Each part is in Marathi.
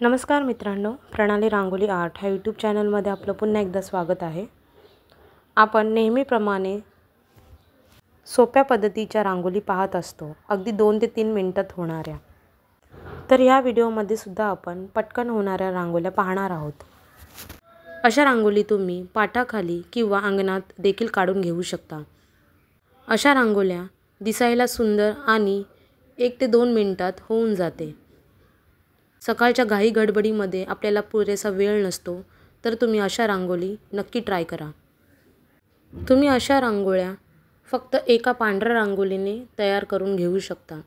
नमस्कार मित्रांनो, प्रणाली रांगोली आर्ट ह्या यूट्यूब चॅनलमध्ये आपलं पुन्हा एकदा स्वागत आहे। आपण नेहमीप्रमाणे सोप्या पद्धतीच्या रांगोली पाहत असतो, अगदी 2 ते 3 मिनिटात होणाऱ्या। तर ह्या व्हिडिओमध्ये सुद्धा आपण पटकन होणाऱ्या रांगोळ्या पाहणार आहोत। अशा रांगोळी तुम्ही पाटाखाली किंवा अंगणात देखील काढून घेऊ शकता। अशा रांगोळ्या दिसायला सुंदर आणि 1 ते 2 मिनिटात होऊन जाते। सकाळच्या घाई गडबडीमध्ये आपल्याला पुरेसा वेळ नसतो, तर तुम्ही अशा रांगोळी नक्की ट्राय करा। तुम्ही अशा रांगोळ्या फक्त एका पांढऱ्या रांगोळीने तयार करून घेऊ शकता।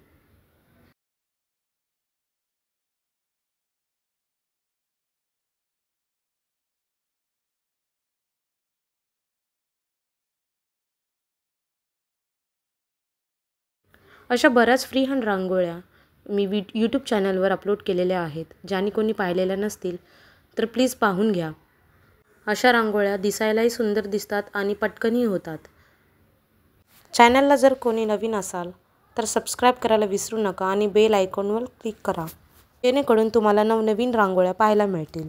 अशा बऱ्याच फ्रीहँड रांगोळ्या मी यूट्यूब चॅनलवर अपलोड केलेल्या आहेत, ज्यानी कोणी पाहिलेल्या नसतील तर प्लीज पाहून घ्या। अशा रांगोळ्या दिसायलाही सुंदर दिसतात आणि पटकनही होतात। चॅनलला जर कोणी नवीन असाल तर सबस्क्राईब करायला विसरू नका आणि बेल आयकॉनवर क्लिक करा, जेणेकरून तुम्हाला नवनवीन रांगोळ्या पाहायला मिळतील।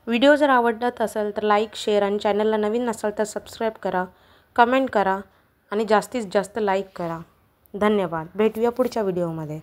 व्हिडिओ जर आवडत असेल तर लाईक, शेअर आणि चॅनलला नवीन नसाल तर सबस्क्राईब करा, कमेंट करा आणि जास्तीत जास्त लाईक करा। धन्यवाद। भेटूया पुढच्या व्हिडिओमध्ये।